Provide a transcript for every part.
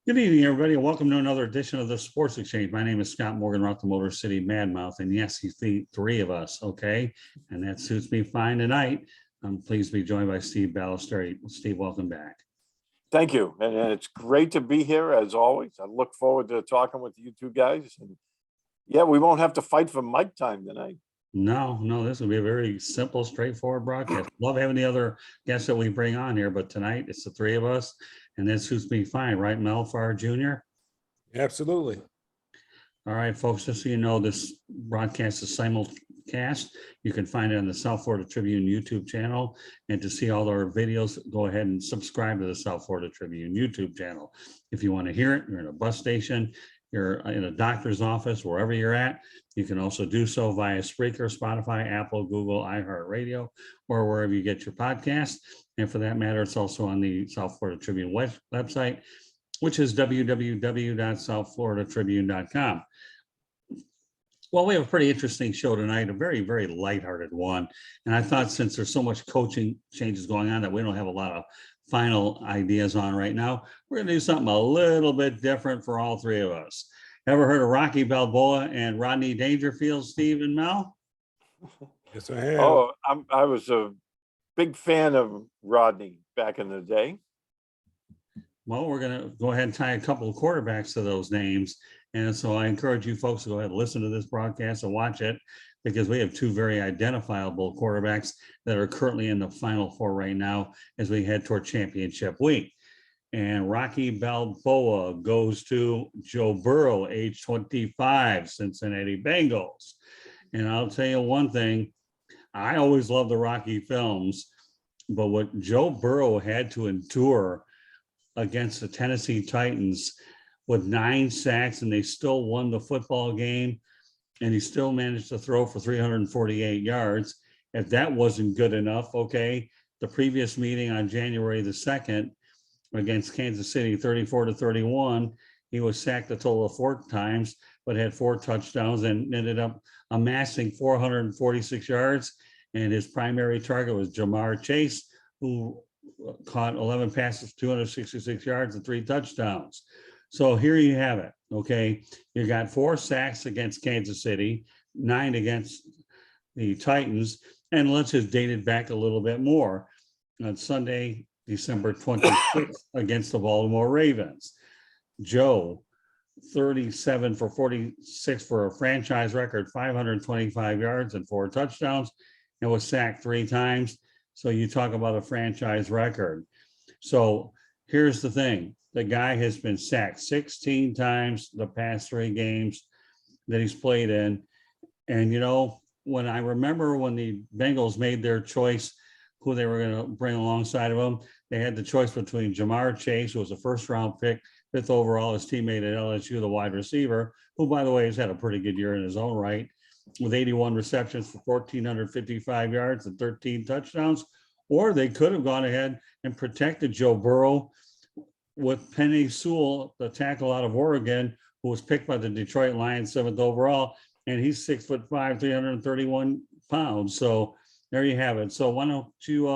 Good evening, everybody, and welcome to another edition of the Sports Exchange. My name is Scott Morgan, Rock the Motor City Madmouth, and yes, he's the three of us, okay? And that suits me fine tonight. I'm pleased to be joined by Steve Balestrieri. Steve, welcome back. Thank you. And it's great to be here as always. I look forward to talking with you two guys. And yeah, we won't have to fight for mic time tonight. No, this will be a very simple, straightforward broadcast. Love having the other guests that we bring on here, but tonight it's the three of us, and that suits me fine, right, Mel Farr Jr.? Absolutely. All right, folks, just so you know, this broadcast is simulcast. You can find it on the South Florida Tribune YouTube channel. And to see all our videos, go ahead and subscribe to the South Florida Tribune YouTube channel. If you want to hear it, you're in a bus station, you're in a doctor's office, wherever you're at, you can also do so via Spreaker, Spotify, Apple, Google, iHeartRadio, or wherever you get your podcast. And for that matter, it's also on the South Florida Tribune website, which is www.southfloridatribune.com. Well, we have a pretty interesting show tonight, a very, very lighthearted one. And I thought since there's so much coaching changes going on that we don't have a lot of final ideas on right now, we're going to do something a little bit different for all three of us. Ever heard of Rocky Balboa and Rodney Dangerfield, Steve and Mel? Yes, I have. Oh, I was a big fan of Rodney back in the day. Well, we're going to go ahead and tie a couple of quarterbacks to those names. And so I encourage you folks to go ahead and listen to this broadcast and watch it, because we have two very identifiable quarterbacks that are currently in the Final Four right now as we head toward championship week. And Rocky Balboa goes to Joe Burrow, age 25, Cincinnati Bengals. And I'll tell you one thing, I always love the Rocky films, but what Joe Burrow had to endure against the Tennessee Titans with 9 sacks, and they still won the football game, and he still managed to throw for 348 yards. If that wasn't good enough, okay, the previous meeting on January the 2nd against Kansas City, 34-31, he was sacked a total of 4 times, but had 4 touchdowns and ended up amassing 446 yards. And his primary target was Jamar Chase, who caught 11 passes, 266 yards and 3 touchdowns. So here you have it, okay? You got 4 sacks against Kansas City, 9 against the Titans, and let's just date it back a little bit more. On Sunday, December 26th, against the Baltimore Ravens, Joe, 37 for 46 for a franchise record, 525 yards and 4 touchdowns, and was sacked 3 times. So you talk about a franchise record. So here's the thing. The guy has been sacked 16 times the past 3 games that he's played in. And, you know, when I remember when the Bengals made their choice, who they were going to bring alongside of him, they had the choice between Jamar Chase, who was a first-round pick, 5th overall, his teammate at LSU, the wide receiver, who, by the way, has had a pretty good year in his own right, with 81 receptions for 1,455 yards and 13 touchdowns. Or they could have gone ahead and protected Joe Burrow with Penei Sewell, the tackle out of Oregon, who was picked by the Detroit Lions 7th overall, and he's 6'5", 331 pounds. So there you have it. So why don't you,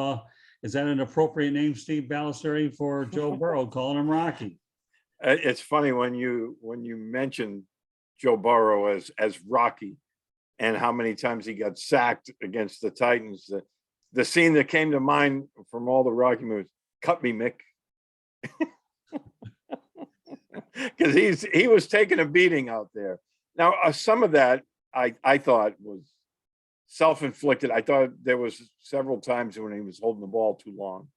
is that an appropriate name, Steve Balestrieri, for Joe Burrow, calling him Rocky? It's funny when you mention Joe Burrow as Rocky and how many times he got sacked against the Titans. The scene that came to mind from all the Rocky movies, cut me, Mick. Because he was taking a beating out there. Now, some of that I thought was self-inflicted. I thought there was several times when he was holding the ball too long.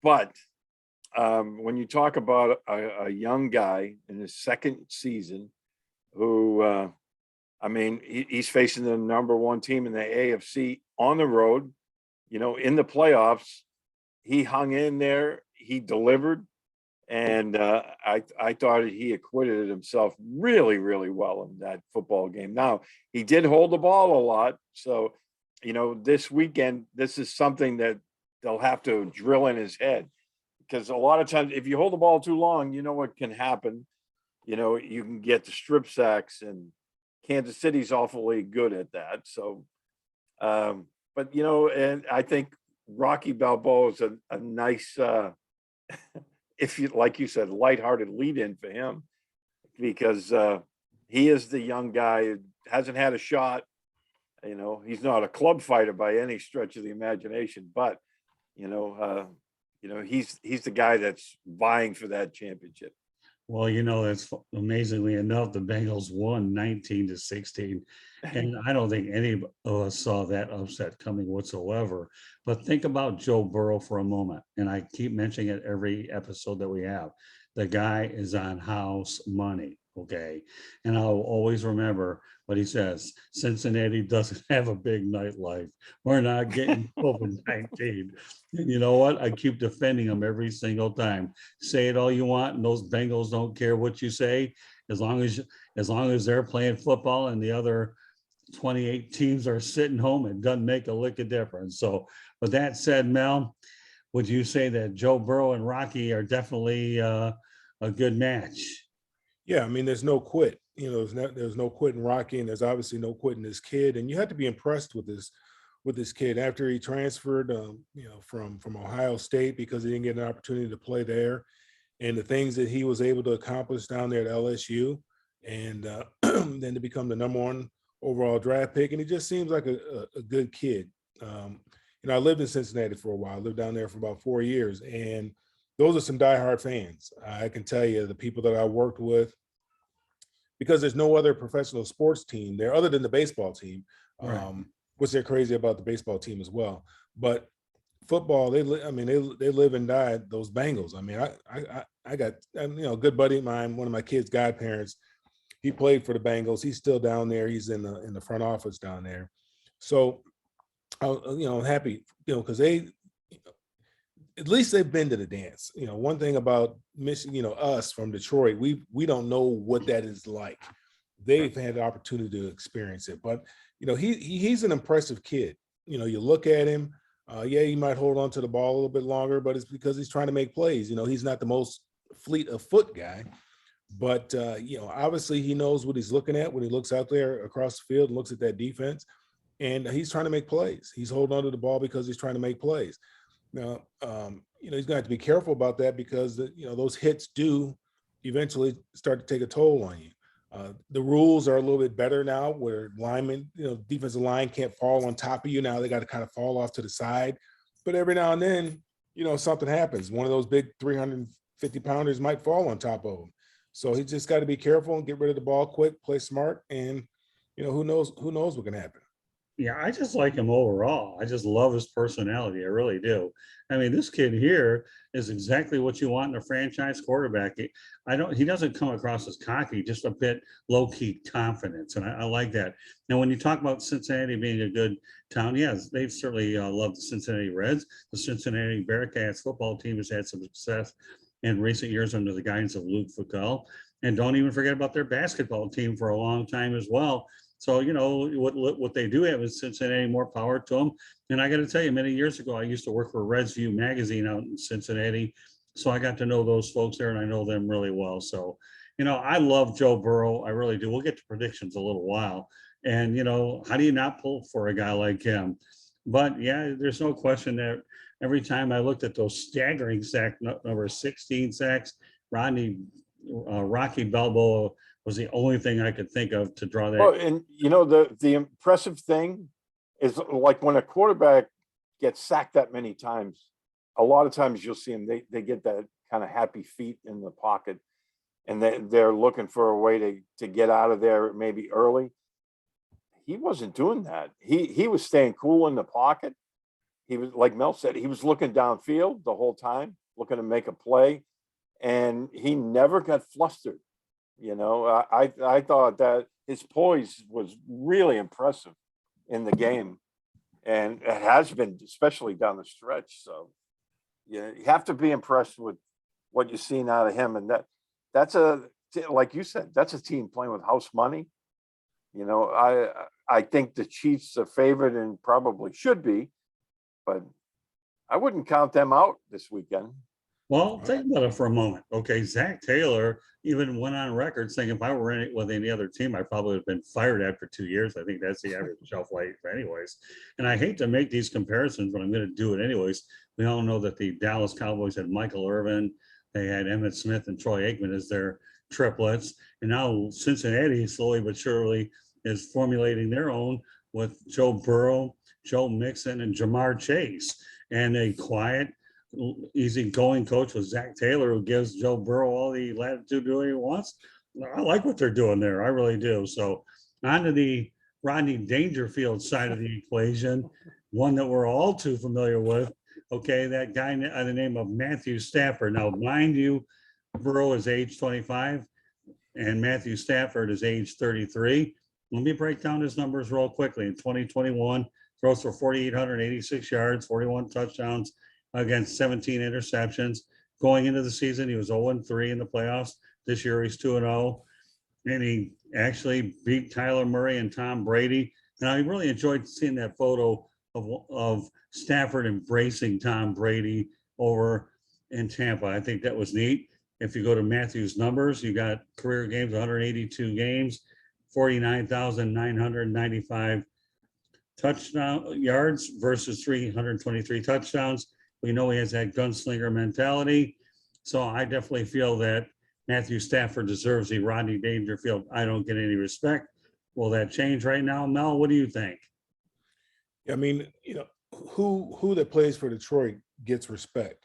But when you talk about a young guy in his 2nd season who, I mean, he's facing the number 1 team in the AFC on the road, you know, in the playoffs, he hung in there, he delivered. And I thought he acquitted himself really, really well in that football game. Now, he did hold the ball a lot. So, you know, this weekend, this is something that they'll have to drill in his head. Because a lot of times, if you hold the ball too long, you know what can happen. You know, you can get the strip sacks, and Kansas City's awfully good at that. So, but, you know, and I think Rocky Balboa is a nice if you, like you said, lighthearted lead in for him, because he is the young guy who hasn't had a shot. He's not a club fighter by any stretch of the imagination, but he's the guy that's vying for that championship. Well, that's amazingly enough, the Bengals won 19-16. And I don't think any of us saw that upset coming whatsoever. But think about Joe Burrow for a moment. And I keep mentioning it every episode that we have. The guy is on house money. Okay. And I'll always remember what he says. Cincinnati doesn't have a big nightlife. We're not getting COVID-19. And you know what? I keep defending him every single time. Say it all you want, and those Bengals don't care what you say, as long as they're playing football and the other 28 teams are sitting home, it doesn't make a lick of difference. So, with that said, Mel, would you say that Joe Burrow and Rocky are definitely a good match? Yeah, I mean, there's no quit. There's no quit in Rocky, and there's obviously no quit in this kid. And you have to be impressed with this kid after he transferred, from Ohio State, because he didn't get an opportunity to play there, and the things that he was able to accomplish down there at LSU, and then to become the #1 overall draft pick. And he just seems like a good kid. I lived in Cincinnati for a while. I lived down there for about 4 years, and those are some diehard fans. I can tell you, the people that I worked with, because there's no other professional sports team there other than the baseball team, Right. which they're crazy about the baseball team as well. But football, they live and die those Bengals. I mean, I got a good buddy of mine, one of my kids' godparents. He played for the Bengals. He's still down there. He's in the front office down there. So, I'm happy, because at least they've been to the dance. One thing about Michigan, us from Detroit, we don't know what that is like. They've had the opportunity to experience it, but he's an impressive kid. You look at him, he might hold on to the ball a little bit longer, but it's because he's trying to make plays. He's not the most fleet of foot guy, but obviously he knows what he's looking at when he looks out there across the field and looks at that defense, and he's trying to make plays. He's holding on to the ball because he's trying to make plays. Now, he's going to have to be careful about that, because those hits do eventually start to take a toll on you. The rules are a little bit better now, where linemen, defensive line can't fall on top of you. Now they got to kind of fall off to the side. But every now and then, something happens. One of those big 350-pounders might fall on top of him. So he just got to be careful and get rid of the ball quick, play smart, and who knows what can happen. Yeah, I just like him overall. I just love his personality. I really do. I mean, this kid here is exactly what you want in a franchise quarterback. He doesn't come across as cocky, just a bit low-key confidence. And I like that. Now, when you talk about Cincinnati being a good town, yes, they've certainly loved the Cincinnati Reds. The Cincinnati Bearcats football team has had some success in recent years under the guidance of Luke Fickell. And don't even forget about their basketball team for a long time as well. So, what they do have in Cincinnati, more power to them. And I got to tell you, many years ago, I used to work for Reds View magazine out in Cincinnati. So I got to know those folks there, and I know them really well. So, I love Joe Burrow. I really do. We'll get to predictions a little while. And, how do you not pull for a guy like him? But yeah, there's no question that every time I looked at those staggering number 16 sacks, Rocky Balboa was the only thing I could think of to draw that. Well, and the impressive thing is, like, when a quarterback gets sacked that many times, a lot of times you'll see them, they get that kind of happy feet in the pocket, and they're looking for a way to get out of there maybe early. He wasn't doing that. He was staying cool in the pocket. He was, like Mel said, he was looking downfield the whole time, looking to make a play, and he never got flustered. I thought that his poise was really impressive in the game, and it has been, especially down the stretch. So you have to be impressed with what you've seen out of him. And that's like you said, that's a team playing with house money. I think the Chiefs are favored, and probably should be, but I wouldn't count them out this weekend. Well, think about it for a moment. Okay, Zach Taylor even went on record saying, if I were in it with any other team, I probably would have been fired after 2 years. I think that's the average shelf life anyways. And I hate to make these comparisons, but I'm going to do it anyways. We all know that the Dallas Cowboys had Michael Irvin, They had Emmitt Smith and Troy Aikman as their triplets. And now Cincinnati slowly but surely is formulating their own with Joe Burrow, Joe Mixon, and Jamar Chase. And a quiet, easygoing coach with Zach Taylor, who gives Joe Burrow all the latitude to do what he wants. I like what they're doing there. I really do. So on to the Rodney Dangerfield side of the equation, one that we're all too familiar with. Okay, that guy by the name of Matthew Stafford. Now, mind you, Burrow is age 25 and Matthew Stafford is age 33. Let me break down his numbers real quickly. In 2021, throws for 4,886 yards, 41 touchdowns against 17 interceptions. Going into the season, he was 0-3 in the playoffs. This year, he's 2-0. And he actually beat Tyler Murray and Tom Brady. And I really enjoyed seeing that photo of Stafford embracing Tom Brady over in Tampa. I think that was neat. If you go to Matthew's numbers, you got career games, 182 games, 49,995 touchdown yards versus 323 touchdowns. We know he has that gunslinger mentality. So I definitely feel that Matthew Stafford deserves the Rodney Dangerfield. I don't get any respect. Will that change right now? Mel, what do you think? I mean, who that plays for Detroit gets respect.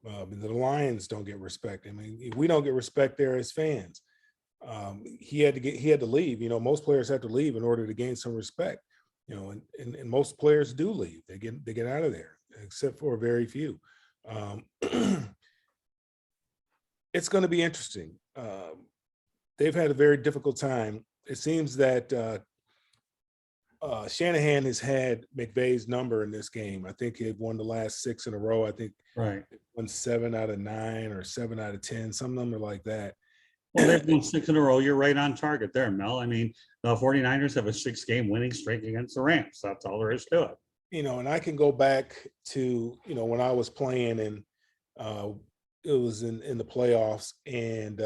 The Lions don't get respect. I mean, we don't get respect there as fans. He had to leave. Most players have to leave in order to gain some respect. And most players do leave. They get out of there, except for very few. It's going to be interesting. They've had a very difficult time. It seems that Shanahan has had McVay's number in this game. I think they've won the last 6 in a row. I think Right. won 7 out of 9 or 7 out of 10, some number like that. Well, they've won 6 in a row. You're right on target there, Mel. I mean, the 49ers have a 6-game winning streak against the Rams. That's all there is to it. And I can go back to, when I was playing and it was in the playoffs and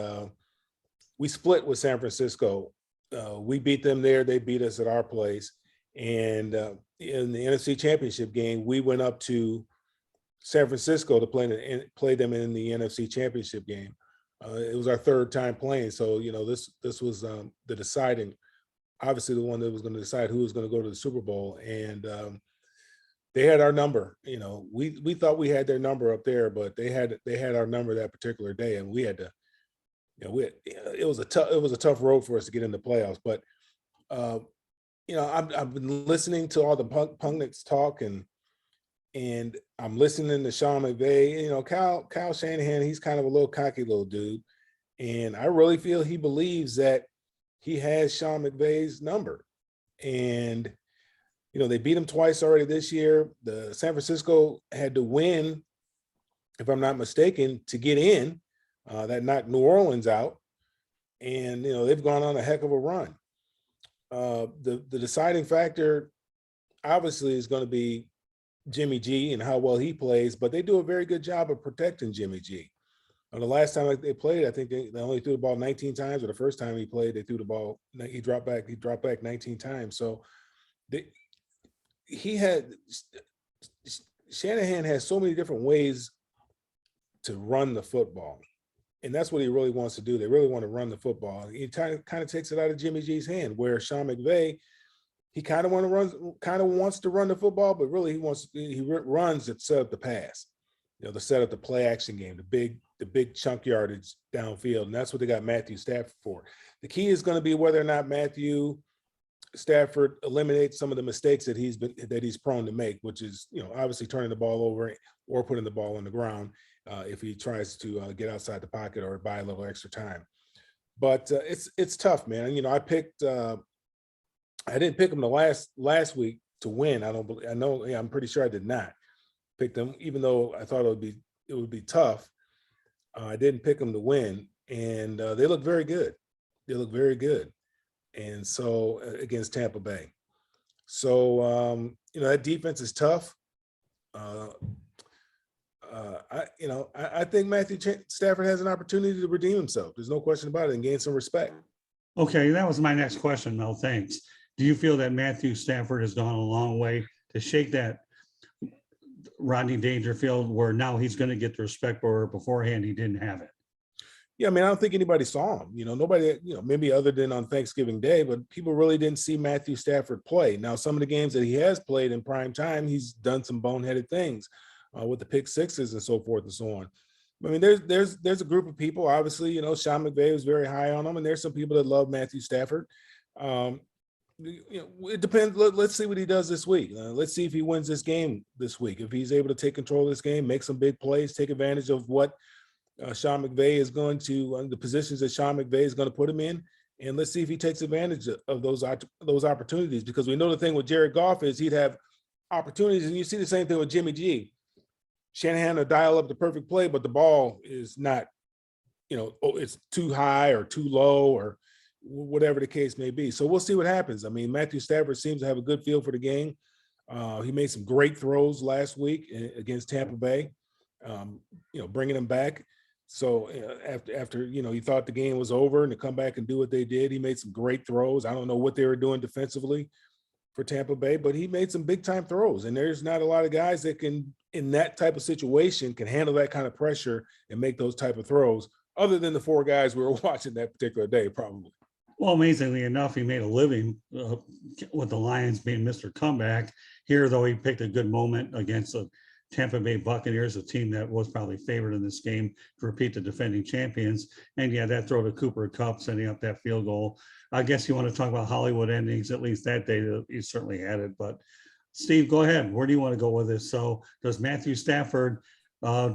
we split with San Francisco. We beat them there. They beat us at our place. And in the NFC Championship game, we went up to San Francisco to play them in the NFC Championship game. It was our 3rd time playing. So, this was the deciding, obviously the one that was going to decide who was going to go to the Super Bowl. And they had our number. We thought we had their number up there, but they had our number that particular day. And we had to, it was a tough road for us to get in the playoffs. But, I've been listening to all the pundits talk and I'm listening to Sean McVay. Kyle Shanahan, he's kind of a little cocky little dude. And I really feel he believes that he has Sean McVay's number. And, they beat him twice already this year. The San Francisco had to win, if I'm not mistaken, to get in. That knocked New Orleans out. And, they've gone on a heck of a run. The deciding factor, obviously, is going to be Jimmy G and how well he plays, but they do a very good job of protecting Jimmy G. The last time they played, I think they only threw the ball 19 times, or the first time he played, they threw the ball, he dropped back 19 times. So Shanahan has so many different ways to run the football. And that's what he really wants to do. They really want to run the football. He kind of takes it out of Jimmy G's hand, where Sean McVay, he kind of wants to run the football, but really he runs to set up the pass, to set up the play action game, the big chunk yardage downfield. And that's what they got Matthew Stafford for. The key is going to be whether or not Matthew Stafford eliminates some of the mistakes that he's prone to make, which is, obviously turning the ball over or putting the ball on the ground if he tries to get outside the pocket or buy a little extra time. But it's tough, man. I didn't pick them the last week to win. I'm pretty sure I did not pick them, even though I thought it would be tough. I didn't pick them to win, and they look very good. And so against Tampa Bay. So that defense is tough. I think Matthew Stafford has an opportunity to redeem himself. There's no question about it, and gain some respect. Okay, that was my next question, Mel. Thanks. Do you feel that Matthew Stafford has gone a long way to shake that Rodney Dangerfield, where now he's going to get the respect where beforehand he didn't have it? Yeah, I mean, I don't think anybody saw him. Nobody, maybe other than on Thanksgiving Day, but people really didn't see Matthew Stafford play. Now, some of the games that he has played in prime time, he's done some boneheaded things with the pick sixes and so forth and so on. I mean, there's a group of people. Obviously, Sean McVay was very high on him, and there's some people that love Matthew Stafford. It depends. Let's see what he does this week. Let's see if he wins this game this week. If he's able to take control of this game, make some big plays, take advantage of what Sean McVay is going to, the positions that Sean McVay is going to put him in, and let's see if he takes advantage of those opportunities. Because we know the thing with Jared Goff is he'd have opportunities, and you see the same thing with Jimmy G. Shanahan will dial up the perfect play, but the ball is not, it's too high or too low or whatever the case may be. So we'll see what happens. I mean, Matthew Stafford seems to have a good feel for the game. He made some great throws last week against Tampa Bay, bringing them back. So after you thought the game was over and to come back and do what they did, he made some great throws. I don't know what they were doing defensively for Tampa Bay, but he made some big time throws. And there's not a lot of guys that can, in that type of situation, can handle that kind of pressure and make those type of throws, other than the 4 guys we were watching that particular day, probably. Well, amazingly enough, he made a living with the Lions being Mr. Comeback. Here, though, he picked a good moment against the Tampa Bay Buccaneers, a team that was probably favored in this game to repeat the defending champions. And yeah, that throw to Cooper Kupp, sending up that field goal. I guess you want to talk about Hollywood endings, at least that day, he certainly had it. But Steve, go ahead. Where do you want to go with this? So does Matthew Stafford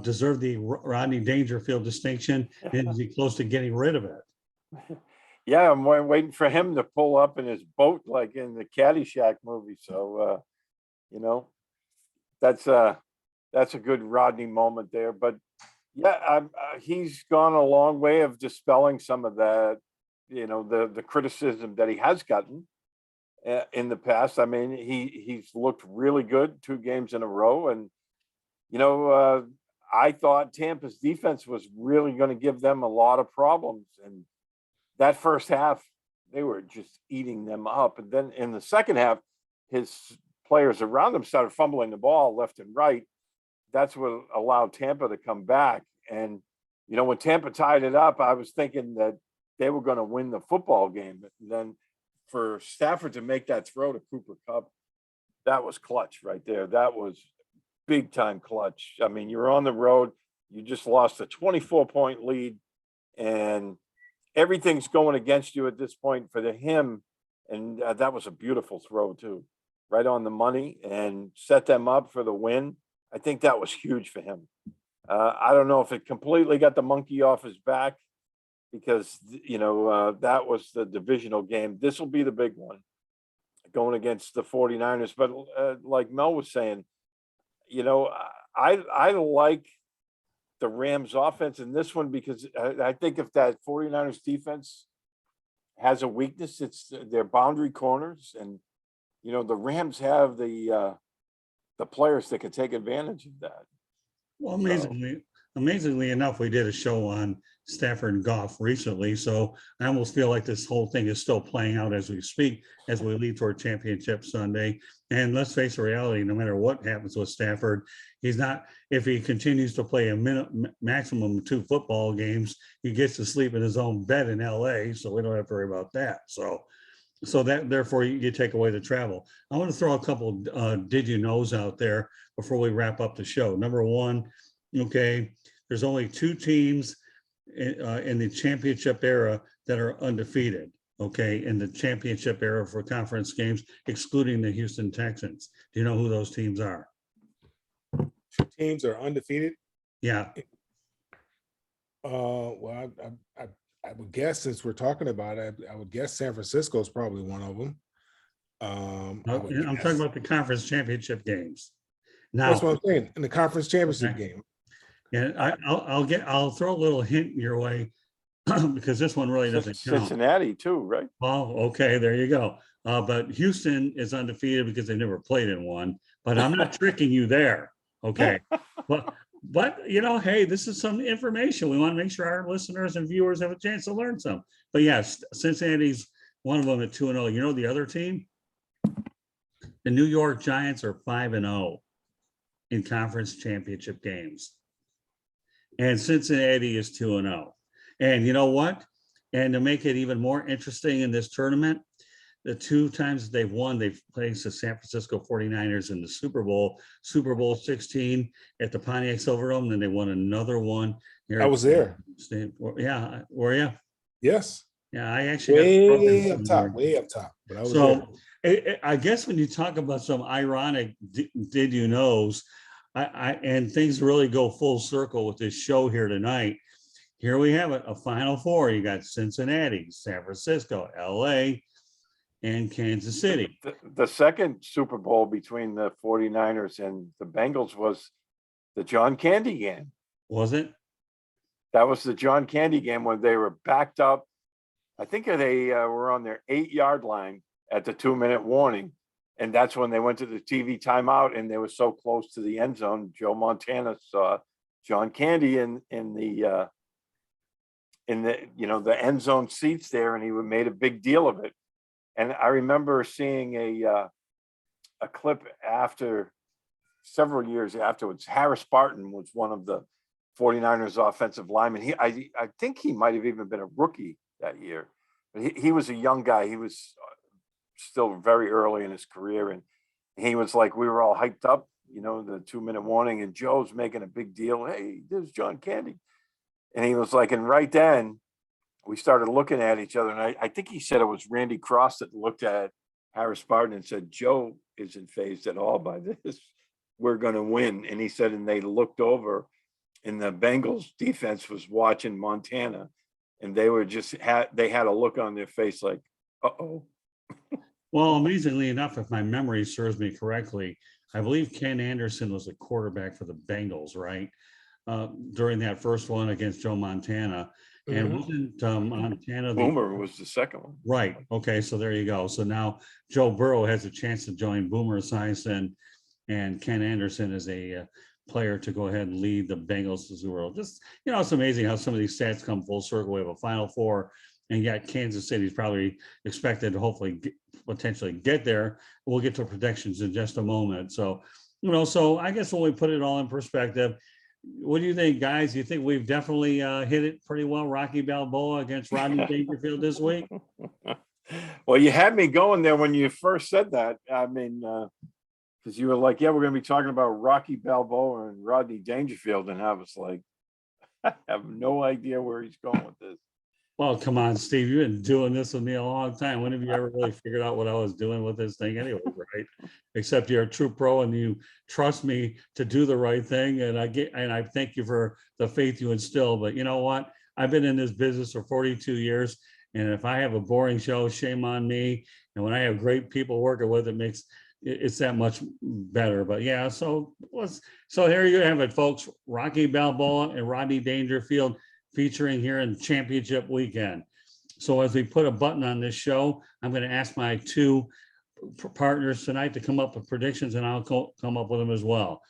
deserve the Rodney Dangerfield distinction? And is he close to getting rid of it? Yeah, I'm waiting for him to pull up in his boat like in the Caddyshack movie. So, that's a good Rodney moment there. But yeah, he's gone a long way of dispelling some of that, the criticism that he has gotten in the past. I mean, he's looked really good 2 games in a row. And, I thought Tampa's defense was really going to give them a lot of problems. And that first half, they were just eating them up. And then in the second half, his players around him started fumbling the ball left and right. That's what allowed Tampa to come back. And, when Tampa tied it up, I was thinking that they were going to win the football game. And then for Stafford to make that throw to Cooper Kupp, that was clutch right there. That was big time clutch. I mean, you're on the road. You just lost a 24-point lead, and everything's going against you at this point for him. And that was a beautiful throw too, right on the money, and set them up for the win. I think that was huge for him. I don't know if it completely got the monkey off his back, because, that was the divisional game. This will be the big one going against the 49ers. But like Mel was saying, I like the Rams offense in this one, because I think if that 49ers defense has a weakness, it's their boundary corners. And, the Rams have the players that can take advantage of that. Well, amazingly enough, we did a show on Stafford and Goff recently. So I almost feel like this whole thing is still playing out as we speak, as we lead toward Championship Sunday. And let's face the reality, no matter what happens with Stafford, he's not, if he continues to play a maximum of 2 football games, he gets to sleep in his own bed in LA. So we don't have to worry about that. So that, therefore, you take away the travel. I want to throw a couple did you knows out there before we wrap up the show. Number one, okay, there's only 2 teams in the championship era that are undefeated, okay, in the championship era for conference games, excluding the Houston Texans. Do you know who those teams are? 2 teams are undefeated? Yeah. Well, I would guess, since we're talking about it, I would guess San Francisco is probably one of them. I'm talking about the conference championship games. Now, that's what I'm saying, in the conference championship game. And I'll throw a little hint your way because this one really doesn't count. Cincinnati too, right? Well, okay, there you go. But Houston is undefeated because they never played in one. But I'm not tricking you there. Okay. But hey, this is some information. We want to make sure our listeners and viewers have a chance to learn some. But yes, Cincinnati's one of them at 2-0. You know the other team? The New York Giants are 5-0 in conference championship games. And Cincinnati is 2-0. And you know what? And to make it even more interesting in this tournament, the two times they've won, they've played the San Francisco 49ers in the Super Bowl 16 at the Pontiac Silverdome. And then they won another one here. I was there. Yeah, were you? Yes. Yeah, I actually way up top. But I was so there. I guess when you talk about some ironic did you knows, and things really go full circle with this show here tonight. Here we have it, a Final Four. You got Cincinnati, San Francisco, LA, and Kansas City. The second Super Bowl between the 49ers and the Bengals was the John Candy game. Was it? That was the John Candy game when they were backed up. I think they were on their 8-yard line at the 2-minute warning. And that's when they went to the TV timeout and they were so close to the end zone. Joe Montana saw John Candy in the end zone seats there, and he made a big deal of it. And I remember seeing a clip after several years afterwards. Harris Barton was one of the 49ers offensive linemen. I think he might have even been a rookie that year. But he was a young guy. He was still very early in his career. And he was like, we were all hyped up, the 2-minute warning, and Joe's making a big deal. Hey, there's John Candy. And he was like, and right then we started looking at each other. And I think he said it was Randy Cross that looked at Harris Barton and said, Joe isn't fazed at all by this. We're going to win. And he said, and they looked over and the Bengals defense was watching Montana, and they were they had a look on their face like, uh-oh. Well, amazingly enough, if my memory serves me correctly, I believe Ken Anderson was the quarterback for the Bengals, right? During that first one against Joe Montana. And wasn't Montana Boomer was the second one. Right. Okay. So there you go. So now Joe Burrow has a chance to join Boomer Esiason and Ken Anderson as a player to go ahead and lead the Bengals to the Super Bowl. Just, it's amazing how some of these stats come full circle. We have a Final Four, and yet Kansas City is probably expected to hopefully potentially get there. We'll get to predictions in just a moment. So, so I guess when we put it all in perspective, what do you think, guys? Do you think we've definitely hit it pretty well? Rocky Balboa against Rodney Dangerfield this week? Well, you had me going there when you first said that. I mean, because you were like, yeah, we're going to be talking about Rocky Balboa and Rodney Dangerfield. And I was like, I have no idea where he's going with this. Well, come on, Steve, you've been doing this with me a long time. When have you ever really figured out what I was doing with this thing anyway, right? Except you're a true pro and you trust me to do the right thing. And I thank you for the faith you instill. But you know what? I've been in this business for 42 years. And if I have a boring show, shame on me. And when I have great people working with it, it's that much better. But yeah, so here you have it, folks. Rocky Balboa and Rodney Dangerfield featuring here in championship weekend. So as we put a button on this show, I'm going to ask my two partners tonight to come up with predictions, and I'll come up with them as well.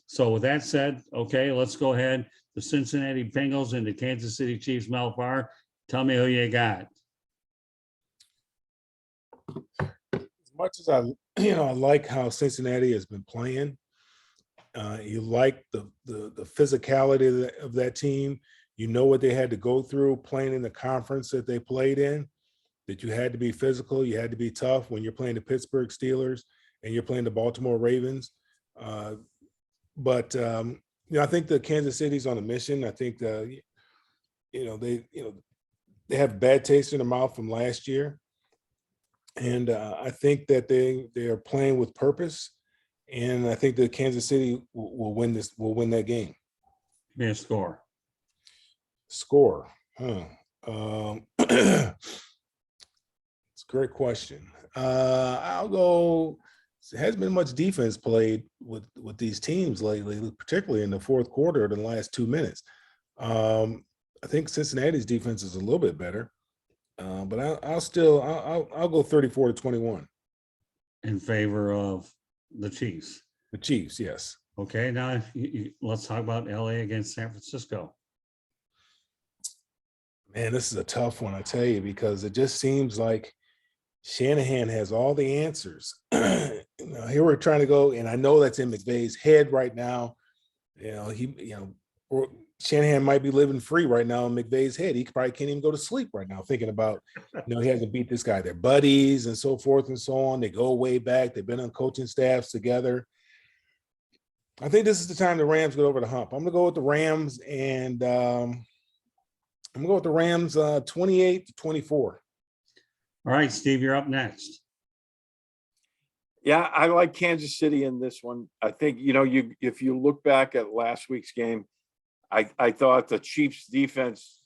So with that said, okay, let's go ahead. The Cincinnati Bengals and the Kansas City Chiefs. Mel Farr, tell me who you got. As much as I like how Cincinnati has been playing, you like the physicality of that team. You know what they had to go through playing in the conference that they played in, that you had to be physical, you had to be tough when you're playing the Pittsburgh Steelers and you're playing the Baltimore Ravens. I think the Kansas City's on a mission. I think they have bad taste in their mouth from last year. And I think that they are playing with purpose. And I think that Kansas City will win that game. Give me a score. Score. It's a great question. I'll go. There hasn't been much defense played with these teams lately, particularly in the fourth quarter in the last 2 minutes. I think Cincinnati's defense is a little bit better, but I'll go 34-21 in favor of the Chiefs. The Chiefs, yes. Okay, now let's talk about LA against San Francisco. Man, this is a tough one, I tell you, because it just seems like Shanahan has all the answers. here we're trying to go, and I know that's in McVay's head right now. Or Shanahan might be living free right now in McVay's head. He probably can't even go to sleep right now thinking about, he hasn't beat this guy. They're buddies and so forth and so on. They go way back. They've been on coaching staffs together. I think this is the time the Rams get over the hump. I'm going to go with the Rams, and I'm going to go with the Rams 28-24. All right, Steve, you're up next. Yeah, I like Kansas City in this one. I think, if you look back at last week's game, I thought the Chiefs defense,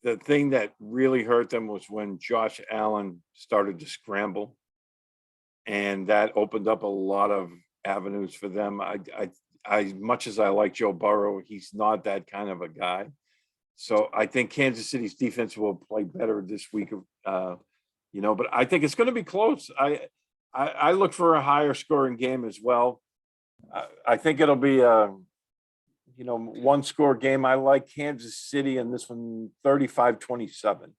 the thing that really hurt them was when Josh Allen started to scramble. And that opened up a lot of avenues for them. I much as I like Joe Burrow, he's not that kind of a guy. So I think Kansas City's defense will play better this week. But I think it's going to be close. I look for a higher scoring game as well. I think it'll be a, one score game. I like Kansas City in this one, 35-27.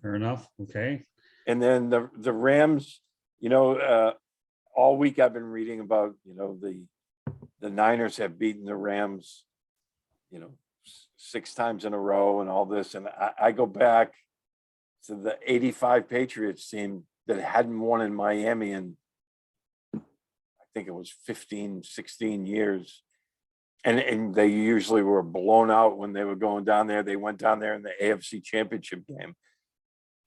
Fair enough. Okay. And then the Rams, all week I've been reading about, the Niners have beaten the Rams, 6 times in a row and all this. And I go back to the 85 Patriots team that hadn't won in Miami in, I think it was 15, 16 years. And they usually were blown out when they were going down there. They went down there in the AFC Championship game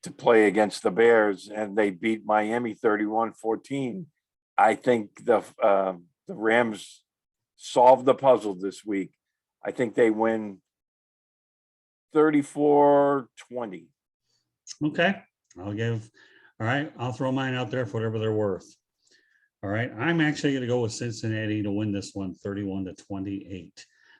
to play against the Bears, and they beat Miami 31-14. I think the Rams solved the puzzle this week. I think they win 34-20. Okay. All right. I'll throw mine out there for whatever they're worth. All right. I'm actually going to go with Cincinnati to win this one 31-28.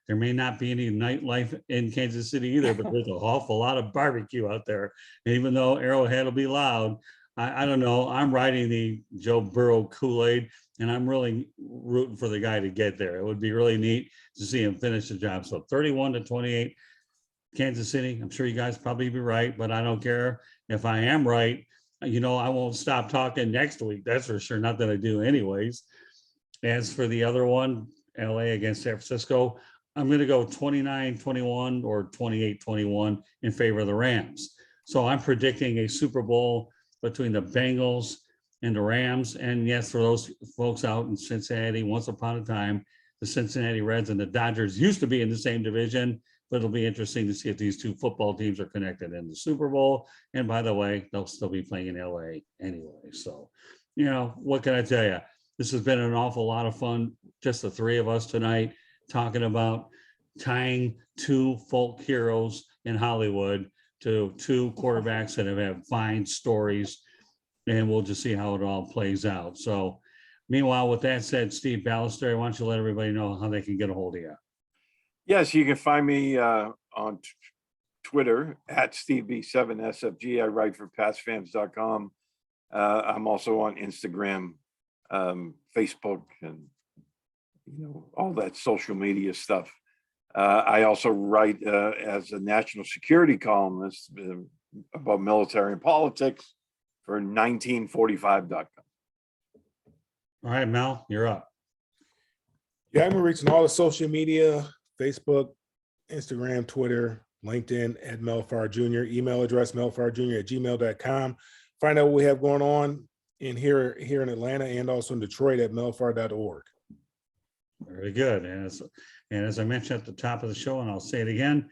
There may not be any nightlife in Kansas City either, but there's an awful lot of barbecue out there. And even though Arrowhead will be loud, I don't know. I'm riding the Joe Burrow Kool-Aid, and I'm really rooting for the guy to get there. It would be really neat to see him finish the job. So 31-28, Kansas City. I'm sure you guys probably be right, but I don't care if I am right. I won't stop talking next week. That's for sure. Not that I do anyways. As for the other one, LA against San Francisco, I'm going to go 29-21 or 28-21 in favor of the Rams. So I'm predicting a Super Bowl between the Bengals and the Rams. And yes, for those folks out in Cincinnati, once upon a time, the Cincinnati Reds and the Dodgers used to be in the same division, but it'll be interesting to see if these two football teams are connected in the Super Bowl. And by the way, they'll still be playing in LA anyway. So, what can I tell you? This has been an awful lot of fun. Just the three of us tonight talking about tying two folk heroes in Hollywood to two quarterbacks that have had fine stories. And we'll just see how it all plays out. So meanwhile, with that said, Steve Balestrieri, why don't you let everybody know how they can get a hold of you? Yes, you can find me on Twitter at SteveB7SFG. I write for PatsFans.com. I'm also on Instagram, Facebook, and all that social media stuff. I also write as a national security columnist about military and politics for 1945.com. All right, Mel, you're up. Yeah, I'm reaching all the social media, Facebook, Instagram, Twitter, LinkedIn at Mel Farr Jr. Email address melfarrjr@gmail.com. Find out what we have going on here in Atlanta and also in Detroit at melfarr.org. Very good. And as I mentioned at the top of the show, and I'll say it again,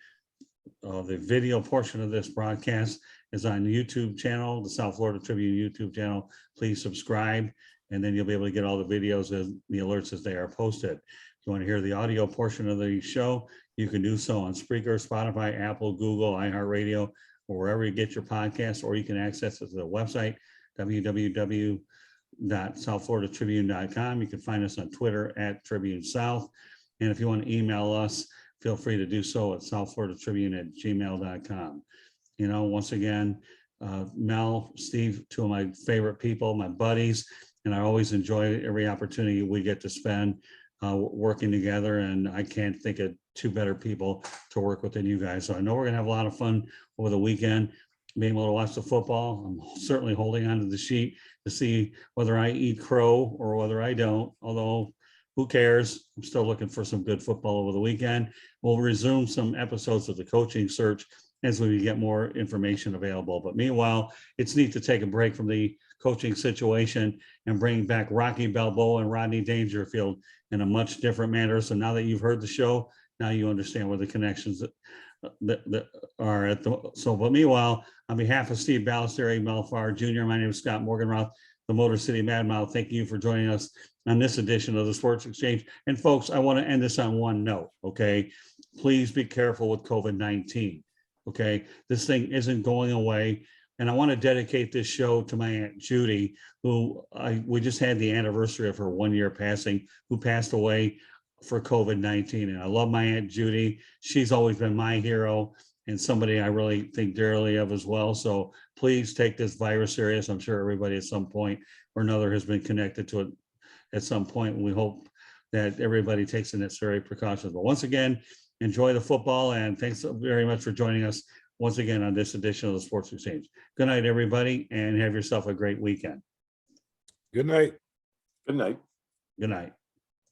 the video portion of this broadcast is on the YouTube channel, the South Florida Tribune YouTube channel. Please subscribe, and then you'll be able to get all the videos and the alerts as they are posted. If you want to hear the audio portion of the show, you can do so on Spreaker, Spotify, Apple, Google, iHeartRadio, or wherever you get your podcasts, or you can access it to the website, www.southfloridatribune.com. You can find us on Twitter at Tribune South. And if you want to email us, feel free to do so at southfloridatribune@gmail.com. Once again, Mel, Steve, two of my favorite people, my buddies, and I always enjoy every opportunity we get to spend working together. And I can't think of two better people to work with than you guys. So I know we're going to have a lot of fun over the weekend. being able to watch the football. I'm certainly holding on to the sheet to see whether I eat crow or whether I don't, although who cares? I'm still looking for some good football over the weekend. We'll resume some episodes of the coaching search as we get more information available. But meanwhile, it's neat to take a break from the coaching situation and bring back Rocky Balboa and Rodney Dangerfield in a much different manner. So now that you've heard the show, now you understand where the connections that are at the, so, but meanwhile, on behalf of Steve Balestrieri, Mel Farr Jr., my name is Scott Morganroth, the Motor City Mad Mouth. Thank you for joining us on this edition of the Sports Exchange. And folks, I want to end this on one note, okay? Please be careful with COVID-19, okay? This thing isn't going away. And I want to dedicate this show to my Aunt Judy, who we just had the anniversary of her 1 year passing, who passed away for COVID-19. And I love my Aunt Judy. She's always been my hero and somebody I really think dearly of as well. So please take this virus serious. I'm sure everybody at some point or another has been connected to it at some point. We hope that everybody takes the necessary precautions. But once again, enjoy the football, and thanks very much for joining us once again on this edition of the Sports Exchange. Good night, everybody, and have yourself a great weekend. Good night. Good night. Good night.